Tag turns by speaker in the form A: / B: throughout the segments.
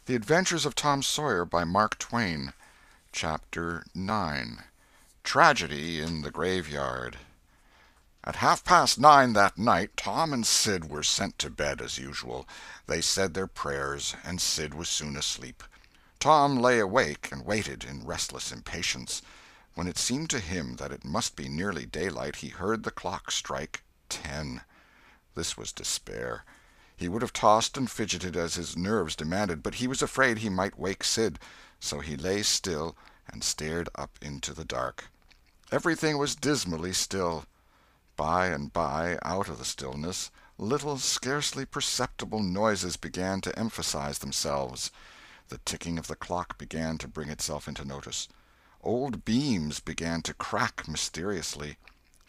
A: The Adventures of Tom Sawyer by Mark Twain. Chapter 9. Tragedy in the Graveyard. At 9:30 that night, Tom and Sid were sent to bed as usual. They said their prayers, and Sid was soon asleep. Tom lay awake and waited in restless impatience. When it seemed to him that it must be nearly daylight, he heard the clock strike 10. This was despair. He would have tossed and fidgeted as his nerves demanded, but he was afraid he might wake Sid, so he lay still and stared up into the dark. Everything was dismally still. By and by, out of the stillness, little, scarcely perceptible noises began to emphasize themselves. The ticking of the clock began to bring itself into notice. Old beams began to crack mysteriously.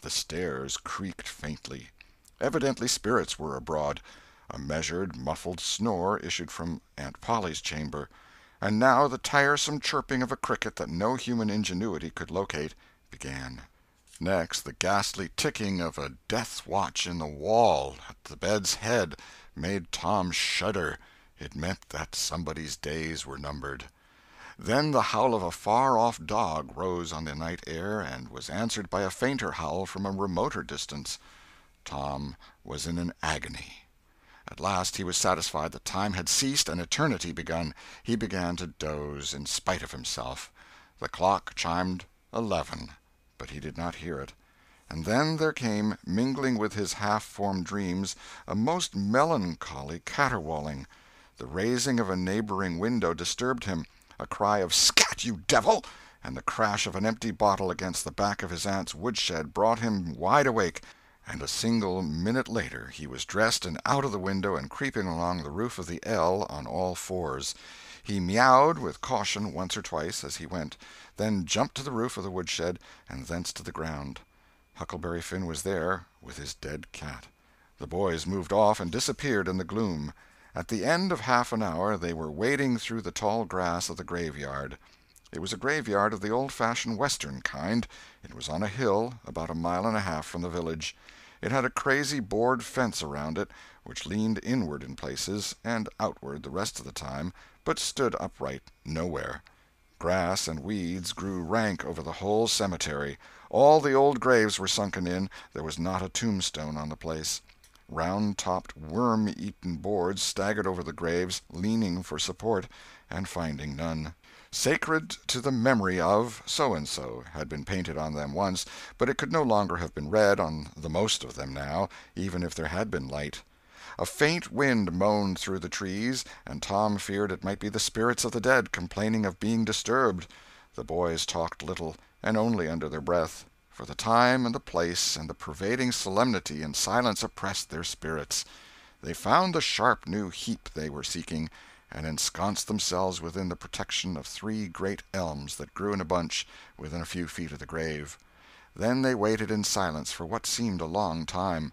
A: The stairs creaked faintly. Evidently spirits were abroad. A measured, muffled snore issued from Aunt Polly's chamber, and now the tiresome chirping of a cricket that no human ingenuity could locate began. Next, the ghastly ticking of a death-watch in the wall at the bed's head made Tom shudder. It meant that somebody's days were numbered. Then the howl of a far-off dog rose on the night air and was answered by a fainter howl from a remoter distance. Tom was in an agony. At last he was satisfied that time had ceased and eternity begun. He began to doze in spite of himself. The clock chimed 11, but he did not hear it. And then there came, mingling with his half-formed dreams, a most melancholy caterwauling. The raising of a neighboring window disturbed him. A cry of "Scat, you devil!" and the crash of an empty bottle against the back of his aunt's woodshed brought him wide awake, and a single minute later he was dressed and out of the window and creeping along the roof of the L on all fours. He meowed with caution once or twice as he went, then jumped to the roof of the woodshed and thence to the ground. Huckleberry Finn was there with his dead cat. The boys moved off and disappeared in the gloom. At the end of half an hour they were wading through the tall grass of the graveyard. It was a graveyard of the old-fashioned Western kind. It was on a hill, about 1.5 miles from the village. It had a crazy board fence around it, which leaned inward in places, and outward the rest of the time, but stood upright nowhere. Grass and weeds grew rank over the whole cemetery. All the old graves were sunken in. There was not a tombstone on the place. Round-topped, worm-eaten boards staggered over the graves, leaning for support, and finding none. "Sacred to the memory of so-and-so" had been painted on them once, but it could no longer have been read on the most of them now, even if there had been light. A faint wind moaned through the trees, and Tom feared it might be the spirits of the dead complaining of being disturbed. The boys talked little, and only under their breath, for the time and the place and the pervading solemnity and silence oppressed their spirits. They found the sharp new heap they were seeking, and ensconced themselves within the protection of 3 great elms that grew in a bunch within a few feet of the grave. Then they waited in silence for what seemed a long time.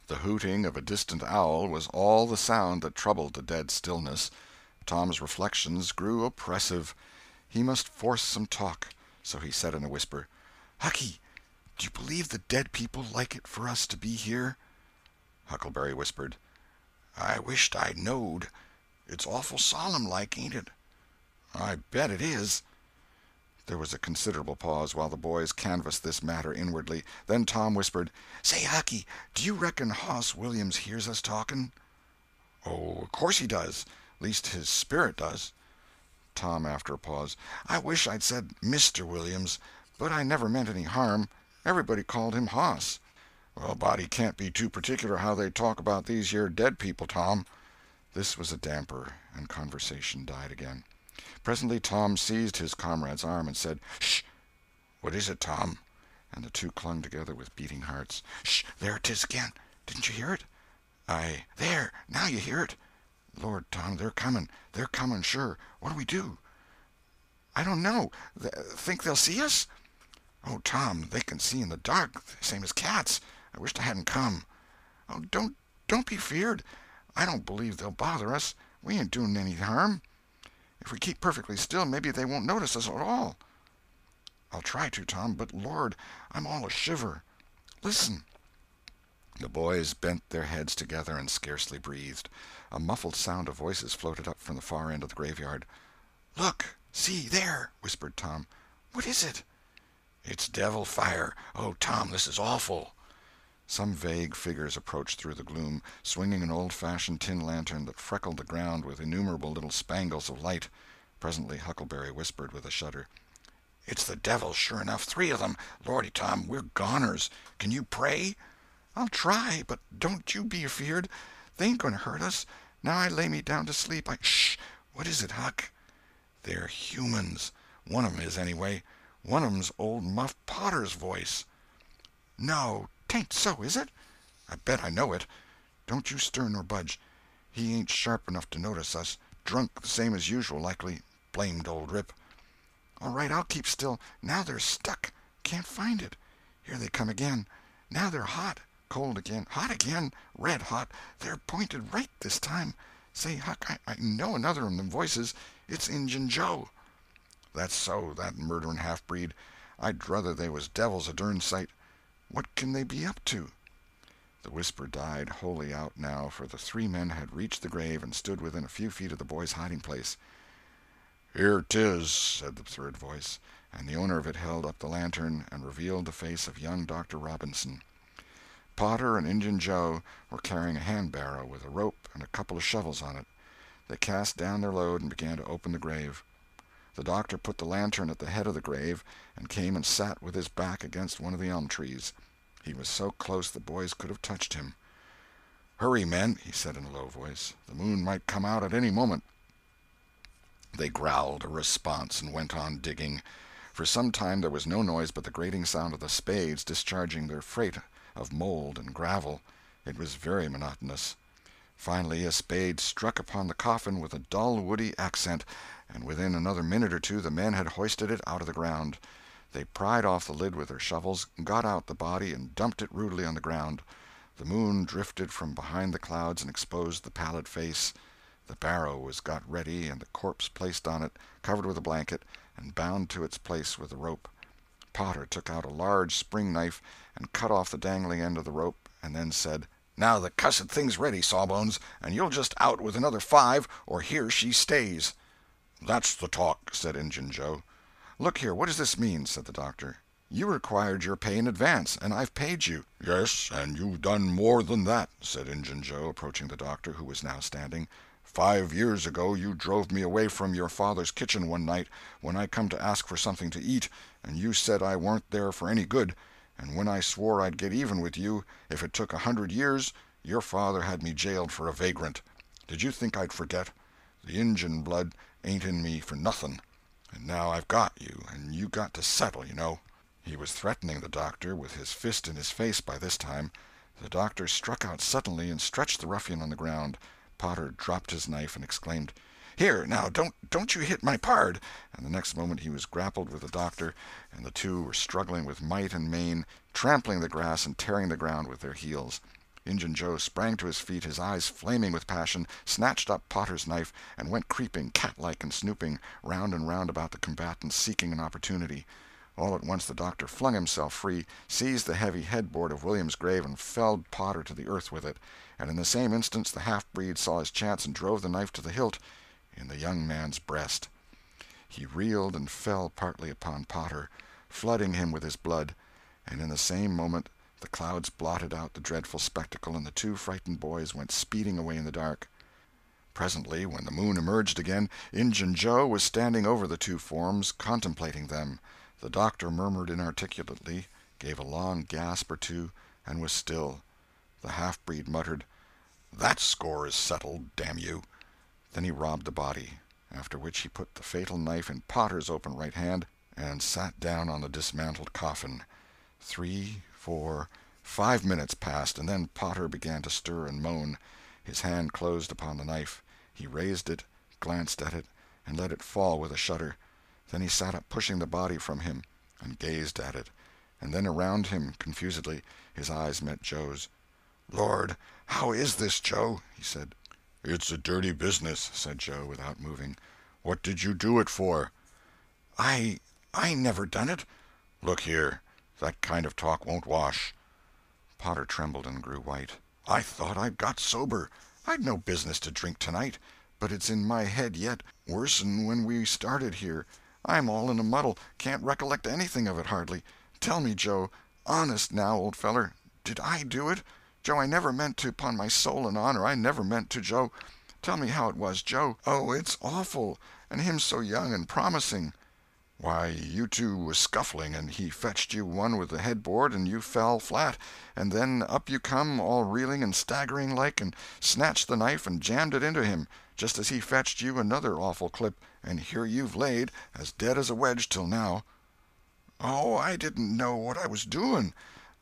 A: The hooting of a distant owl was all the sound that troubled the dead stillness. Tom's reflections grew oppressive. He must force some talk, so he said in a whisper, "Hucky, do you believe the dead people like it for us to be here?" Huckleberry whispered, "I wisht I knowed. It's awful solemn-like, ain't it?" "I bet it is." There was a considerable pause while the boys canvassed this matter inwardly. Then Tom whispered, "Say, Hucky, do you reckon Hoss Williams hears us talking?" "Oh, of course he does. Least his spirit does." Tom, after a pause, "I wish I'd said Mr. Williams, but I never meant any harm. Everybody called him Hoss." "Well, a body can't be too particular how they talk about these here dead people, Tom." This was a damper, and conversation died again. Presently Tom seized his comrade's arm and said, "Sh! What is it, Tom?" And the two clung together with beating hearts. "Sh! There 'tis again. Didn't you hear it?" "There! Now you hear it." "Lord, Tom, they're coming. They're coming, sure. What'll we do?" "I don't know. Think they'll see us?" "Oh, Tom, they can see in the dark, same as cats. I wisht I hadn't come." "Oh, don't be feared. I don't believe they'll bother us. We ain't doing any harm. If we keep perfectly still, maybe they won't notice us at all." "I'll try to, Tom, but Lord, I'm all a shiver. Listen." The boys bent their heads together and scarcely breathed. A muffled sound of voices floated up from the far end of the graveyard.
B: "Look! See, there!" whispered Tom. "What is it?"
A: "It's devil fire! Oh, Tom, this is awful!" Some vague figures approached through the gloom, swinging an old-fashioned tin lantern that freckled the ground with innumerable little spangles of light. Presently Huckleberry whispered with a shudder:
B: "It's the devil, sure enough. 3 of them. Lordy, Tom, we're goners. Can you pray?"
C: "I'll try, but don't you be afeard. They ain't going to hurt us. Now I lay me down to sleep,
B: Shh! What is it, Huck?"
A: "They're humans. One of 'em is, anyway. One of 'em's old Muff Potter's voice."
C: "No, 'tain't so, is it?"
A: "I bet I know it.
C: Don't you stir nor budge. He ain't sharp enough to notice us. Drunk the same as usual, likely. Blamed old Rip." "All right, I'll keep still. Now they're stuck. Can't find it. Here they come again. Now they're hot. Cold again. Hot again. Red hot. They're pointed right this time. Say, Huck, I know another of them voices. It's Injun Joe."
A: "That's so, that murdering half-breed. I'd druther they was devils a dern sight.
C: What can they be up to?"
A: The whisper died wholly out now, for the 3 men had reached the grave and stood within a few feet of the boys' hiding-place. "Here 'tis," said the third voice, and the owner of it held up the lantern and revealed the face of young Dr. Robinson. Potter and Injun Joe were carrying a hand-barrow with a rope and a couple of shovels on it. They cast down their load and began to open the grave. The doctor put the lantern at the head of the grave and came and sat with his back against one of the elm trees. He was so close the boys could have touched him. "Hurry, men," he said in a low voice. "The moon might come out at any moment." They growled a response and went on digging. For some time there was no noise but the grating sound of the spades discharging their freight of mold and gravel. It was very monotonous. Finally a spade struck upon the coffin with a dull woody accent, and within another minute or two the men had hoisted it out of the ground. They pried off the lid with their shovels, got out the body, and dumped it rudely on the ground. The moon drifted from behind the clouds and exposed the pallid face. The barrow was got ready and the corpse placed on it, covered with a blanket, and bound to its place with a rope. Potter took out a large spring knife and cut off the dangling end of the rope, and then said: "Now the cussed thing's ready, Sawbones, and you'll just out with another 5, or here she stays." "That's the talk," said Injun Joe.
C: "Look here, what does this mean?" said the doctor. "You required your pay in advance, and I've paid you."
A: "Yes, and you've done more than that," said Injun Joe, approaching the doctor, who was now standing. "5 years ago you drove me away from your father's kitchen one night when I come to ask for something to eat, and you said I warn't there for any good, and when I swore I'd get even with you if it took 100 years, your father had me jailed for a vagrant. Did you think I'd forget? The Injun blood ain't in me for nothing. And now I've got you, and you got to settle, you know." He was threatening the doctor, with his fist in his face by this time. The doctor struck out suddenly and stretched the ruffian on the ground. Potter dropped his knife and exclaimed:
C: "Here, now, don't you hit my pard!"
A: And the next moment he was grappled with the doctor, and the two were struggling with might and main, trampling the grass and tearing the ground with their heels. Injun Joe sprang to his feet, his eyes flaming with passion, snatched up Potter's knife, and went creeping, cat-like and snooping, round and round about the combatants, seeking an opportunity. All at once the doctor flung himself free, seized the heavy headboard of William's grave, and felled Potter to the earth with it. And in the same instant the half-breed saw his chance and drove the knife to the hilt in the young man's breast. He reeled and fell partly upon Potter, flooding him with his blood, and in the same moment the clouds blotted out the dreadful spectacle, and the 2 frightened boys went speeding away in the dark. Presently, when the moon emerged again, Injun Joe was standing over the 2 forms, contemplating them. The doctor murmured inarticulately, gave a long gasp or two, and was still. The half-breed muttered: "That score is settled, damn you!" Then he robbed the body, after which he put the fatal knife in Potter's open right hand and sat down on the dismantled coffin. 3, 4, 5 minutes passed, and then Potter began to stir and moan. His hand closed upon the knife. He raised it, glanced at it, and let it fall with a shudder. Then he sat up, pushing the body from him, and gazed at it, and then around him confusedly. His eyes met Joe's. "Lord, how is this, Joe?" he said. "It's a dirty business," said Joe, without moving. "What did you do it for?" I never done it." "Look here, that kind of talk won't wash."
C: Potter trembled and grew white. "I thought I'd got sober. I'd no business to drink tonight, but it's in my head yet, worse'n when we started here. I'm all in a muddle, can't recollect anything of it hardly. Tell me, Joe, honest now, old feller, did I do it? Joe, I never meant to, 'pon my soul and honor, I never meant to, Joe. Tell me how it was, Joe. Oh, it's awful, and him so young and promising." "Why, you two was scuffling, and he fetched you one with the headboard, and you fell flat, and then up you come, all reeling and staggering like, and snatched the knife and jammed it into him, just as he fetched you another awful clip, and here you've laid, as dead as a wedge till now." "Oh, I didn't know what I was doing.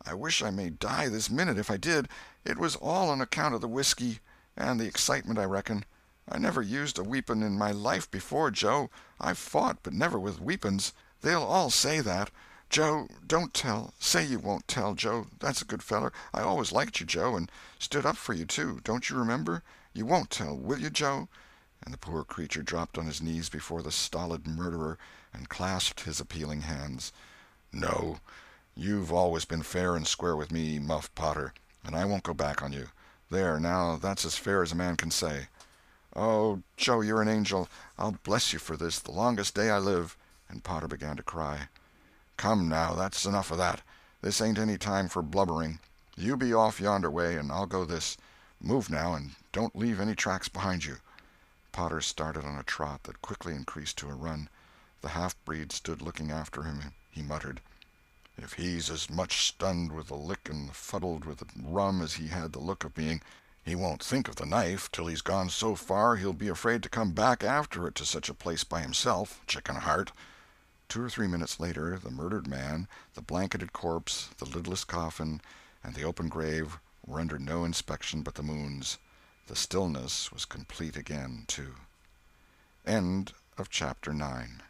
C: I wish I may die this minute if I did. It was all on account of the whiskey, and the excitement, I reckon. I never used a weepon in my life before, Joe. I've fought, but never with weepons. They'll all say that. Joe, don't tell. Say you won't tell, Joe. That's a good feller. I always liked you, Joe, and stood up for you, too. Don't you remember? You won't tell, will you, Joe?" And the poor creature dropped on his knees before the stolid murderer and clasped his appealing hands. "No. You've always been fair and square with me, Muff Potter, and I won't go back on you. There, now, that's as fair as a man can say." "Oh, Joe, you're an angel. I'll bless you for this the longest day I live." And Potter began to cry. "Come, now, that's enough of that. This ain't any time for blubbering. You be off yonder way, and I'll go this. Move now, and don't leave any tracks behind you." Potter started on a trot that quickly increased to a run. The half-breed stood looking after him. He muttered, "If he's as much stunned with the lick and fuddled with the rum as he had the look of being, he won't think of the knife till he's gone so far he'll be afraid to come back after it to such a place by himself, chicken heart." 2 or 3 minutes later, the murdered man, the blanketed corpse, the lidless coffin, and the open grave were under no inspection but the moon's. The stillness was complete again, too. End of Chapter 9.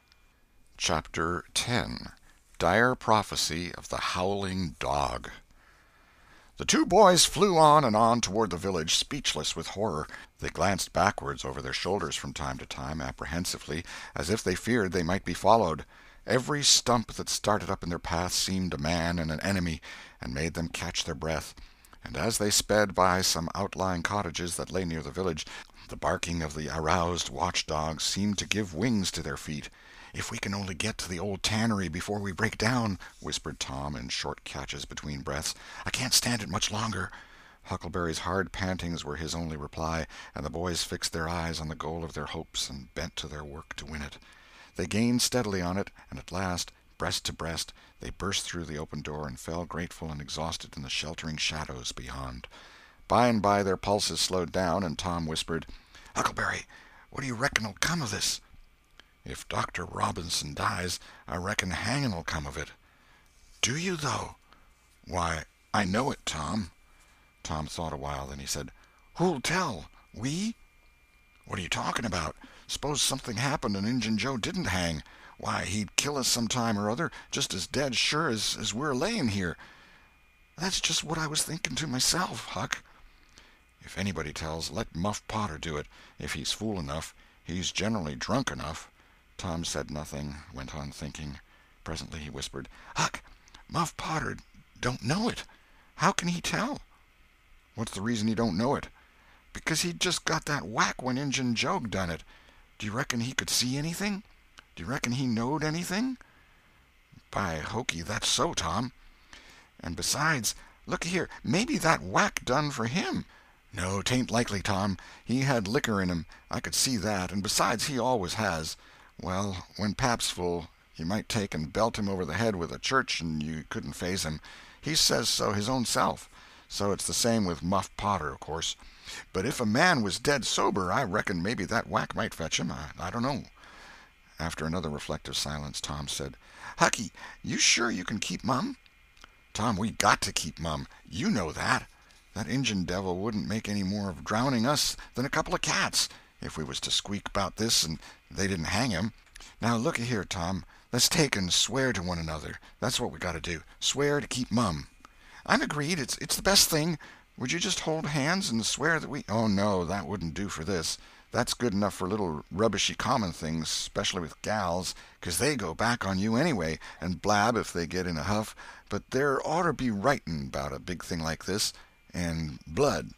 C: Chapter 10. Dire Prophecy of the Howling Dog. The two boys flew on and on toward the village, speechless with horror. They glanced backwards over their shoulders from time to time, apprehensively, as if they feared they might be followed. Every stump that started up in their path seemed a man and an enemy, and made them catch their breath. And as they sped by some outlying cottages that lay near the village, the barking of the aroused watch-dogs seemed to give wings to their feet. "If we can only get to the old tannery before we break down," whispered Tom in short catches between breaths, "I can't stand it much longer." Huckleberry's hard pantings were his only reply, and the boys fixed their eyes on the goal of their hopes and bent to their work to win it. They gained steadily on it, and at last, breast to breast, they burst through the open door and fell grateful and exhausted in the sheltering shadows beyond. By and by their pulses slowed down, and Tom whispered, "Huckleberry, what do you reckon'll come of this?" "If Dr. Robinson dies, I reckon hanging'll come of it." "Do you, though?" "Why, I know it, Tom." Tom thought a while, then he said, "Who'll tell? We?" "What are you talking about? Suppose something happened and Injun Joe didn't hang. Why, he'd kill us some time or other, just as dead sure as we're laying here." "That's just what I was thinking to myself, Huck." "If anybody tells, let Muff Potter do it, if he's fool enough. He's generally drunk enough." Tom said nothing, went on thinking. Presently he whispered, "Huck, Muff Potter don't know it. How can he tell?" "What's the reason he don't know it?" "Because he just got that whack when Injun Joe done it. Do you reckon he could see anything? Do you reckon he knowed anything?" "By hokey, that's so, Tom." "And besides, look here, maybe that whack done for him." "No, 'tain't likely, Tom. He had liquor in him, I could see that, and besides he always has. Well, when pap's full, you might take and belt him over the head with a church and you couldn't faze him. He says so his own self. So it's the same with Muff Potter, of course. But if a man was dead sober, I reckon maybe that whack might fetch him. I don't know." After another reflective silence, Tom said, "Hucky, you sure you can keep mum?" "Tom, we got to keep mum. You know that. That Injun devil wouldn't make any more of drowning us than a couple of cats, if we was to squeak about this and they didn't hang him. Now, looky here, Tom, let's take and swear to one another. That's what we got to do. Swear to keep mum." "I'm agreed. It's the best thing. Would you just hold hands and swear that we—" "Oh, no, that wouldn't do for this. That's good enough for little rubbishy common things, especially with gals, 'cause they go back on you anyway, and blab if they get in a huff, but there oughter be writing about a big thing like this, and blood."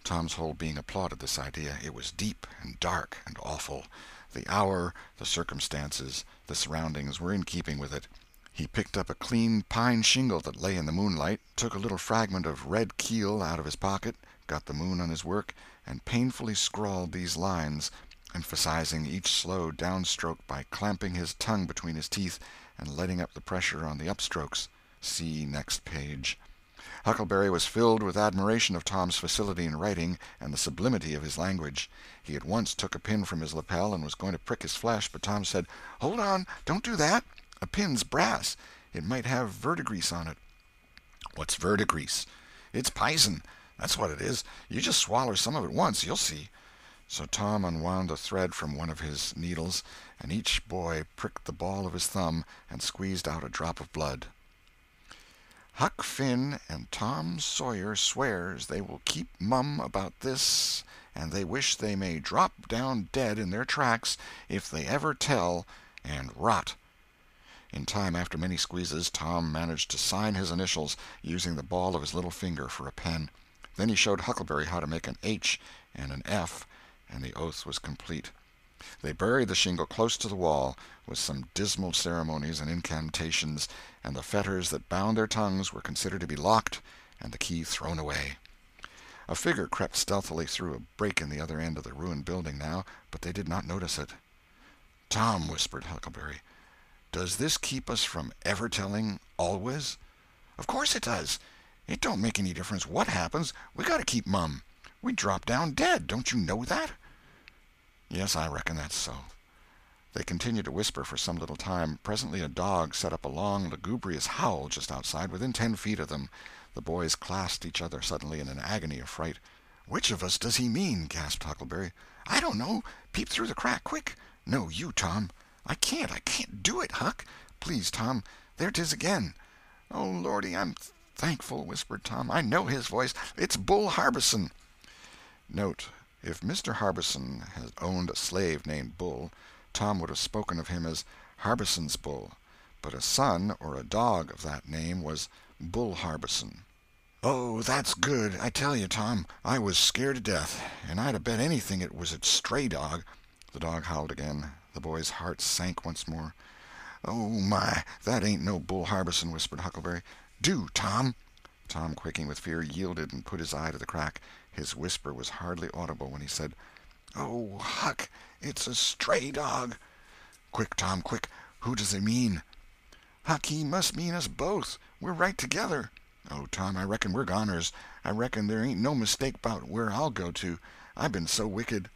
C: Tom's whole being applauded this idea. It was deep and dark and awful. The hour, the circumstances, the surroundings were in keeping with it. He picked up a clean pine shingle that lay in the moonlight, took a little fragment of red keel out of his pocket, got the moon on his work, and painfully scrawled these lines, emphasizing each slow downstroke by clamping his tongue between his teeth and letting up the pressure on the upstrokes. See next page. Huckleberry was filled with admiration of Tom's facility in writing and the sublimity of his language. He at once took a pin from his lapel and was going to prick his flesh, but Tom said, "Hold on, don't do that. A pin's brass. It might have verdigrease on it."
B: "What's verdigrease?"
C: "It's pison. That's what it is. You just swaller some of it once, you'll see." So Tom unwound a thread from one of his needles, and each boy pricked the ball of his thumb and squeezed out a drop of blood. "Huck Finn and Tom Sawyer swears they will keep mum about this, and they wish they may drop down dead in their tracks if they ever tell, and rot." In time, after many squeezes, Tom managed to sign his initials, using the ball of his little finger for a pen. Then he showed Huckleberry how to make an H and an F, and the oath was complete. They buried the shingle close to the wall, with some dismal ceremonies and incantations, and the fetters that bound their tongues were considered to be locked and the key thrown away. A figure crept stealthily through a break in the other end of the ruined building now, but they did not notice it. "Tom," whispered Huckleberry, "does this keep us from ever telling always?"
B: "Of course it does. It don't make any difference what happens. We got to keep mum. We drop down dead. Don't you know that?"
C: "Yes, I reckon that's so." They continued to whisper for some little time. Presently a dog set up a long, lugubrious howl just outside, within 10 feet of them. The boys clasped each other suddenly in an agony of fright.
B: "Which of us does he mean?" gasped Huckleberry. "I don't know. Peep through the crack, quick." "No, you, Tom." I can't do it, Huck." "Please, Tom, there 'tis again."
C: "Oh, Lordy, I'm thankful," whispered Tom. "I know his voice. It's Bull Harbison." Note: if Mr. Harbison had owned a slave named Bull, Tom would have spoken of him as Harbison's Bull, but a son or a dog of that name was Bull Harbison.
B: "Oh, that's good. I tell you, Tom, I was scared to death, and I'd 'a bet anything it was a stray dog."
C: The dog howled again. The boys' hearts sank once more. "Oh, my, that ain't no Bull Harbison," whispered Huckleberry.
B: "Do, Tom."
C: Tom, quaking with fear, yielded and put his eye to the crack. His whisper was hardly audible when he said,
B: "Oh, Huck, it's a stray dog." "Quick, Tom, quick. Who does he mean?"
C: "Huck, he must mean us both. We're right together."
B: "Oh, Tom, I reckon we're goners. I reckon there ain't no mistake 'bout where I'll go to. I been so wicked."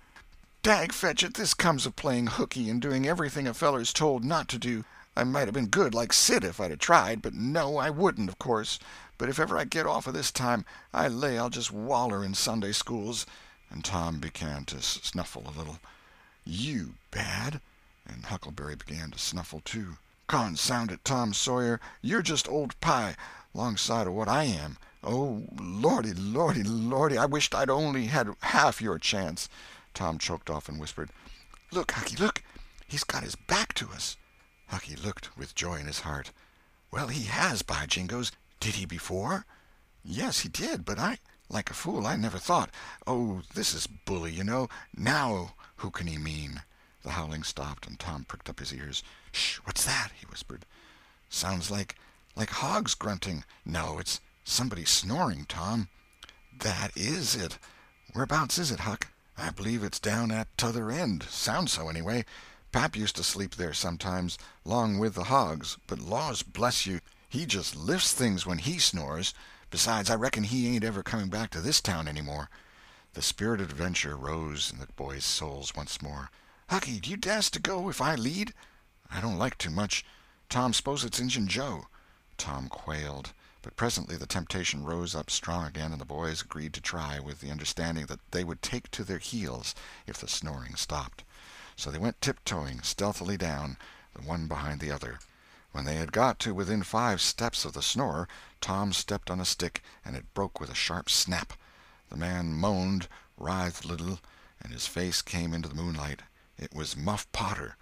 C: "Dag fetch it, this comes of playing hooky and doing everything a feller's told not to do. I might have been good like Sid if I'd 'a' tried, but no, I wouldn't, of course. But if ever I get off of this time, I lay I'll just waller in Sunday schools." And Tom began to snuffle a little. "You bad?" And Huckleberry began to snuffle too. "Consound it, Tom Sawyer, you're just old pie, 'longside of what I am. Oh, Lordy, Lordy, Lordy, I wisht I'd only had half your chance." Tom choked off and whispered,
B: "Look, Hucky, look. He's got his back to us."
C: Hucky looked with joy in his heart.
B: "Well, he has, by jingoes. Did he before?"
C: "Yes, he did, but like a fool, I never thought. Oh, this is bully, you know. Now who can he mean?" The howling stopped, and Tom pricked up his ears.
B: "Shh, what's that?" he whispered.
C: "Sounds like hogs grunting. No, it's somebody snoring, Tom."
B: "That is it.
C: Whereabouts is it, Huck?"
B: "I believe it's down at t'other end.
C: Sounds so, anyway. Pap used to sleep there sometimes, 'long with the hogs, but laws bless you, he just lifts things when he snores. Besides, I reckon he ain't ever coming back to this town any more." The spirit of adventure rose in the boys' souls once more.
B: "Hucky, do you dast to go if I lead?"
C: "I don't like too much. Tom, s'pose it's Injun Joe." Tom quailed, but presently the temptation rose up strong again, and the boys agreed to try, with the understanding that they would take to their heels if the snoring stopped. So they went tiptoeing stealthily down, the one behind the other. When they had got to within 5 steps of the snorer, Tom stepped on a stick, and it broke with a sharp snap. The man moaned, writhed a little,
B: and his face came into the moonlight. It was Muff Potter.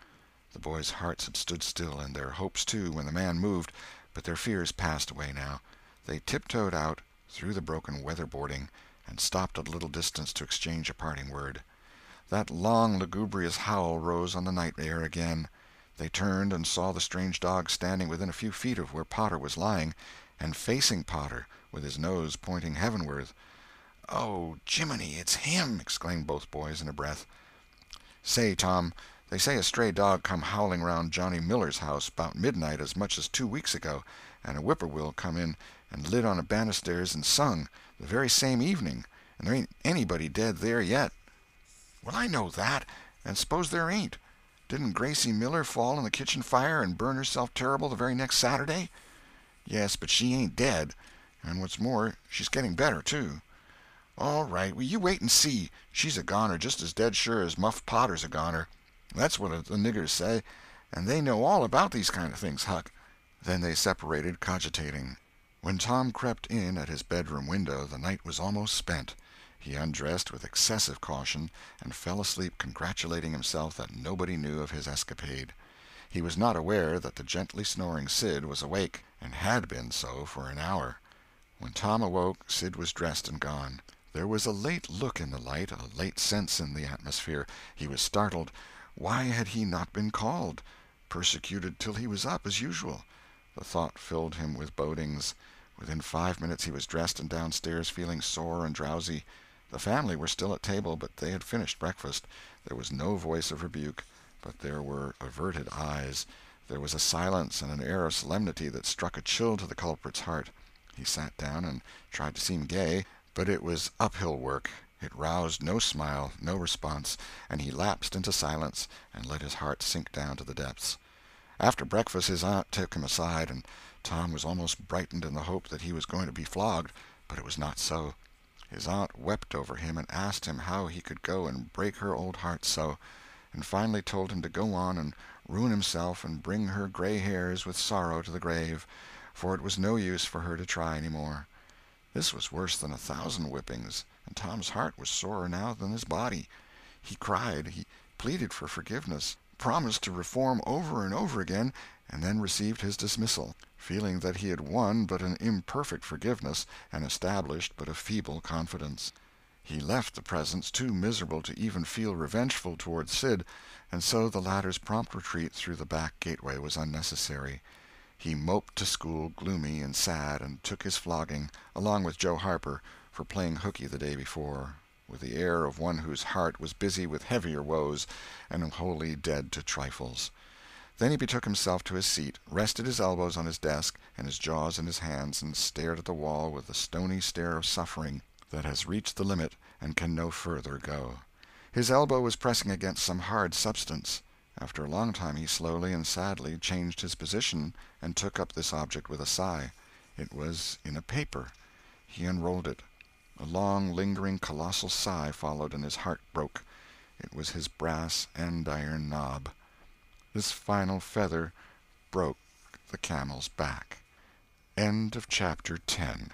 B: The boys' hearts had stood still, and their hopes too, when the man moved, but their fears passed away now. They tiptoed out, through the broken weatherboarding, and stopped at a little distance to exchange a parting word. That long, lugubrious howl rose on the night air again. They turned and saw the strange dog standing within a few feet of where Potter was lying, and facing Potter, with his nose pointing heavenward. "Oh, Jiminy, it's him!" exclaimed both boys in a breath. "Say, Tom, they say a stray dog come howling round Johnny Miller's house about midnight as much as 2 weeks ago, and a whippoorwill come in and lit on a banisters and sung, the very same evening, and there ain't anybody dead there yet." "Well, I know that, and suppose there ain't. Didn't Gracie Miller fall in the kitchen fire and burn herself terrible the very next Saturday?" "Yes, but she ain't dead, and what's more, she's getting better, too." "All right, well, you wait and see. She's a goner just as dead sure as Muff Potter's a goner. That's what the niggers say, and they know all about these kind of things, Huck." Then they separated, cogitating. When Tom crept in at his bedroom window, the night was almost spent. He undressed with excessive caution, and fell asleep congratulating himself that nobody knew of his escapade. He was not aware that the gently snoring Sid was awake, and had been so for an hour. When Tom awoke, Sid was dressed and gone. There was a late look in the light, a late sense in the atmosphere. He was startled. Why had he not been called? Persecuted till he was up, as usual. The thought filled him with bodings. Within 5 minutes he was dressed and downstairs, feeling sore and drowsy. The family were still at table, but they had finished breakfast. There was no voice of rebuke, but there were averted eyes. There was a silence and an air of solemnity that struck a chill to the culprit's heart. He sat down and tried to seem gay, but it was uphill work. It roused no smile, no response, and he lapsed into silence and let his heart sink down to the depths. After breakfast his aunt took him aside, and Tom was almost brightened in the hope that he was going to be flogged, but it was not so. His aunt wept over him and asked him how he could go and break her old heart so, and finally told him to go on and ruin himself and bring her gray hairs with sorrow to the grave, for it was no use for her to try any more. This was worse than 1,000 whippings, and Tom's heart was sorer now than his body. He cried, he pleaded for forgiveness, promised to reform over and over again, and then received his dismissal, feeling that he had won but an imperfect forgiveness and established but a feeble confidence. He left the presence too miserable to even feel revengeful toward Sid, and so the latter's prompt retreat through the back gateway was unnecessary. He moped to school, gloomy and sad, and took his flogging, along with Joe Harper, for playing hooky the day before, with the air of one whose heart was busy with heavier woes and wholly dead to trifles. Then he betook himself to his seat, rested his elbows on his desk and his jaws in his hands, and stared at the wall with the stony stare of suffering that has reached the limit and can no further go. His elbow was pressing against some hard substance. After a long time he slowly and sadly changed his position and took up this object with a sigh. It was in a paper. He unrolled it. A long, lingering, colossal sigh followed, and his heart broke. It was his brass andiron knob. This final feather broke the camel's back. End of chapter 10.